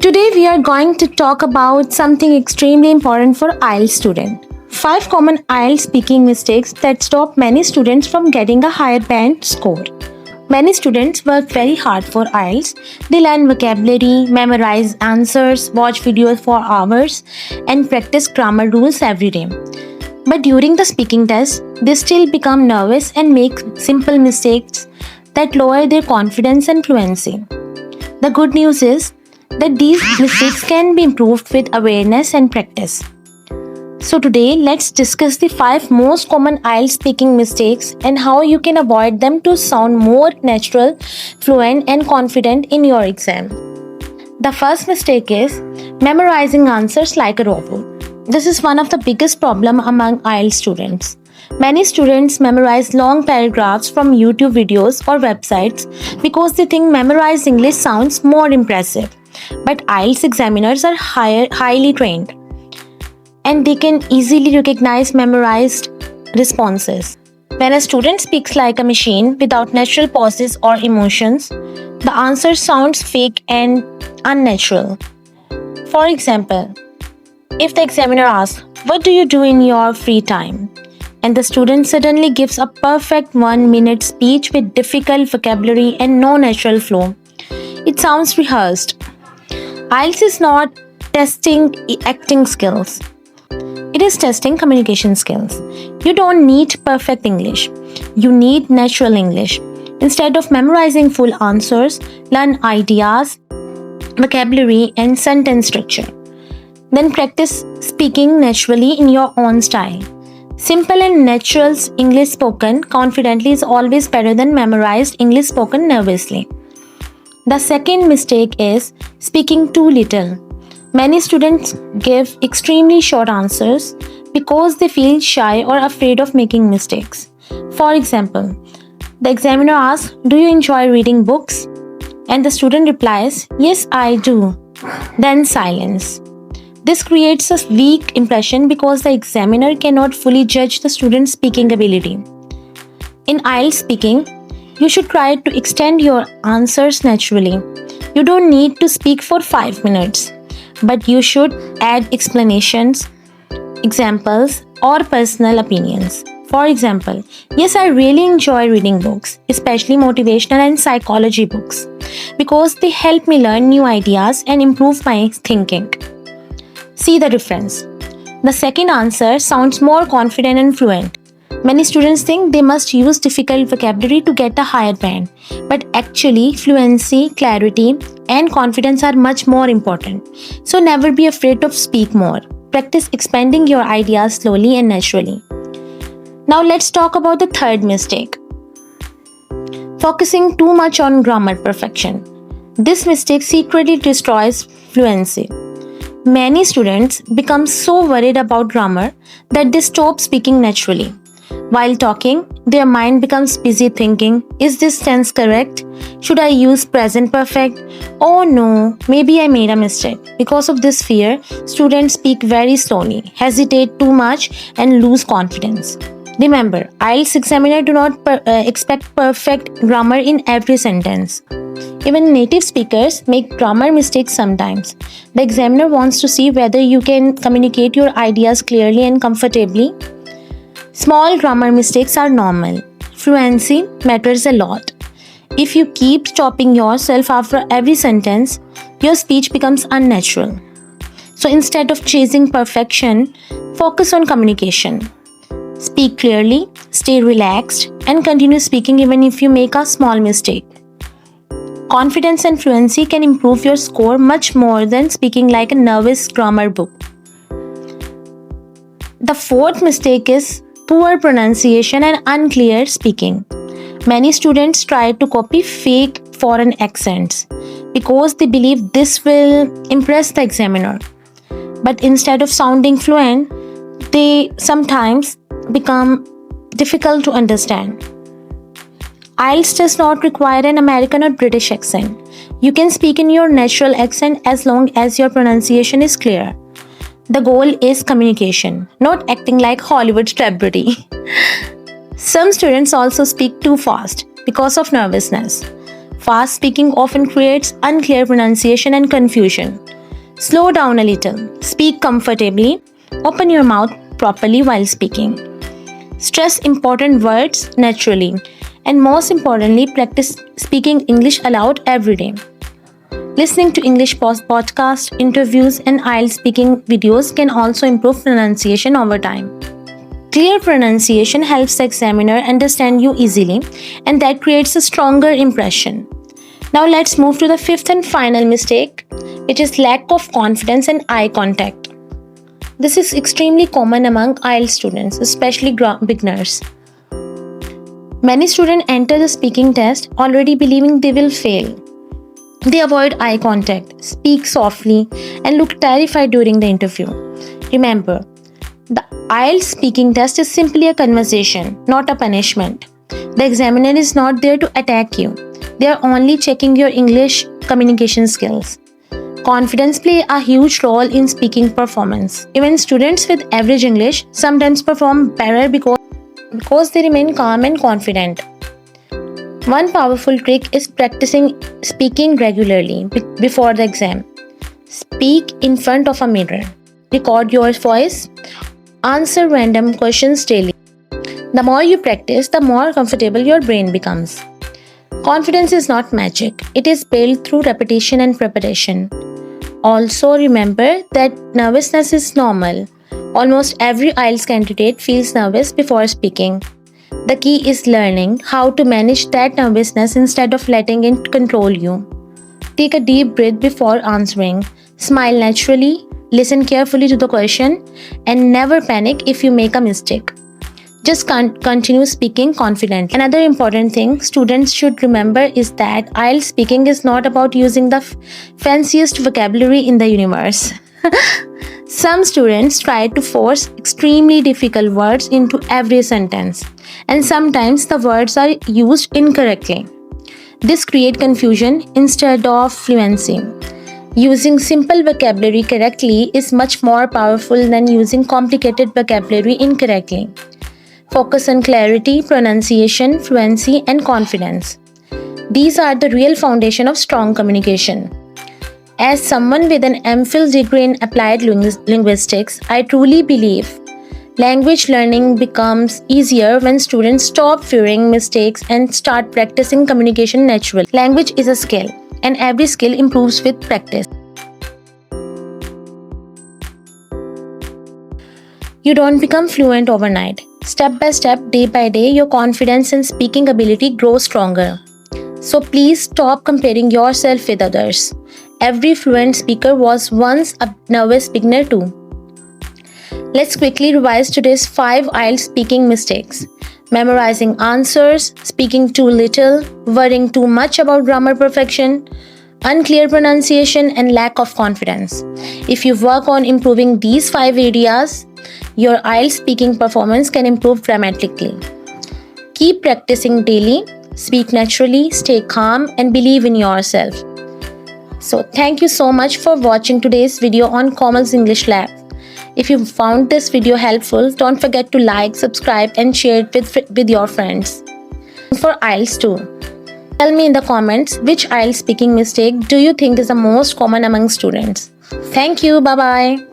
Today we are going to talk about something extremely important for IELTS students. 5 common IELTS speaking mistakes that stop many students from getting a higher band score. Many students work very hard for IELTS. They learn vocabulary, memorize answers, watch videos for hours, and practice grammar rules every day. But during the speaking test, they still become nervous and make simple mistakes that lower their confidence and fluency. The good news is that these mistakes can be improved with awareness and practice. So today, let's discuss the 5 most common IELTS speaking mistakes and how you can avoid them to sound more natural, fluent and confident in your exam. The first mistake is memorizing answers like a robot. This is one of the biggest problems among IELTS students. Many students memorize long paragraphs from YouTube videos or websites because they think memorized English sounds more impressive. But IELTS examiners are highly trained and they can easily recognize memorized responses. When a student speaks like a machine without natural pauses or emotions, the answer sounds fake and unnatural. For example, if the examiner asks, "What do you do in your free time?" and the student suddenly gives a perfect 1-minute speech with difficult vocabulary and no natural flow, it sounds rehearsed. IELTS is not testing acting skills. It is testing communication skills. You don't need perfect English. You need natural English. Instead of memorizing full answers, learn ideas, vocabulary, and sentence structure. Then practice speaking naturally in your own style. Simple and natural English spoken confidently is always better than memorized English spoken nervously. The second mistake is speaking too little. Many students give extremely short answers because they feel shy or afraid of making mistakes. For example, the examiner asks, "Do you enjoy reading books?" and the student replies, "Yes, I do." Then silence. This creates a weak impression because the examiner cannot fully judge the student's speaking ability. In IELTS speaking, you should try to extend your answers naturally. You don't need to speak for 5 minutes, but you should add explanations, examples, or personal opinions. For example, "Yes, I really enjoy reading books, especially motivational and psychology books, because they help me learn new ideas and improve my thinking." See the difference. The second answer sounds more confident and fluent. Many students think they must use difficult vocabulary to get a higher band, but actually fluency, clarity, and confidence are much more important. So never be afraid to speak more. Practice expanding your ideas slowly and naturally. Now let's talk about the third mistake. Focusing too much on grammar perfection. This mistake secretly destroys fluency. Many students become so worried about grammar that they stop speaking naturally. While talking, their mind becomes busy thinking, "Is this tense correct? Should I use present perfect? Oh no, maybe I made a mistake." Because of this fear, students speak very slowly, hesitate too much, and lose confidence. Remember, IELTS examiner do not expect perfect grammar in every sentence. Even native speakers make grammar mistakes sometimes. The examiner wants to see whether you can communicate your ideas clearly and comfortably. Small grammar mistakes are normal. Fluency matters a lot. If you keep stopping yourself after every sentence, your speech becomes unnatural. So instead of chasing perfection, focus on communication. Speak clearly, stay relaxed, and continue speaking even if you make a small mistake. Confidence and fluency can improve your score much more than speaking like a nervous grammar book. The fourth mistake is poor pronunciation and unclear speaking. Many students try to copy fake foreign accents because they believe this will impress the examiner. But instead of sounding fluent, they sometimes become difficult to understand. IELTS does not require an American or British accent. You can speak in your natural accent as long as your pronunciation is clear. The goal is communication, not acting like Hollywood celebrity. Some students also speak too fast because of nervousness. Fast speaking often creates unclear pronunciation and confusion. Slow down a little. Speak comfortably. Open your mouth properly while speaking. Stress important words naturally. And most importantly, practice speaking English aloud every day. Listening to English podcasts, interviews, and IELTS speaking videos can also improve pronunciation over time. Clear pronunciation helps the examiner understand you easily, and that creates a stronger impression. Now let's move to the fifth and final mistake, which is lack of confidence and eye contact. This is extremely common among IELTS students, especially beginners. Many students enter the speaking test already believing they will fail. They avoid eye contact, speak softly, and look terrified during the interview. Remember, the IELTS speaking test is simply a conversation, not a punishment. The examiner is not there to attack you. They are only checking your English communication skills. Confidence plays a huge role in speaking performance. Even students with average English sometimes perform better because they remain calm and confident. One powerful trick is practicing speaking regularly before the exam. Speak in front of a mirror. Record your voice. Answer random questions daily. The more you practice, the more comfortable your brain becomes. Confidence is not magic. It is built through repetition and preparation. Also remember that nervousness is normal. Almost every IELTS candidate feels nervous before speaking. The key is learning how to manage that nervousness instead of letting it control you. Take a deep breath before answering. Smile naturally, listen carefully to the question, and never panic if you make a mistake. Just continue speaking confidently. Another important thing students should remember is that IELTS speaking is not about using the fanciest vocabulary in the universe. Some students try to force extremely difficult words into every sentence, and sometimes the words are used incorrectly. This creates confusion instead of fluency. Using simple vocabulary correctly is much more powerful than using complicated vocabulary incorrectly. Focus on clarity, pronunciation, fluency, and confidence. These are the real foundation of strong communication. As someone with an MPhil degree in applied linguistics, I truly believe language learning becomes easier when students stop fearing mistakes and start practicing communication naturally. Language is a skill, and every skill improves with practice. You don't become fluent overnight. Step by step, day by day, your confidence and speaking ability grows stronger. So please stop comparing yourself with others. Every fluent speaker was once a nervous beginner too. Let's quickly revise today's 5 IELTS speaking mistakes. Memorizing answers, speaking too little, worrying too much about grammar perfection, unclear pronunciation, and lack of confidence. If you work on improving these 5 areas, your IELTS speaking performance can improve dramatically. Keep practicing daily, speak naturally, stay calm, and believe in yourself. So thank you so much for watching today's video on Komal's English Lab. If you found this video helpful, don't forget to like, subscribe, and share it with your friends. For IELTS too. Tell me in the comments which IELTS speaking mistake do you think is the most common among students. Thank you. Bye-bye.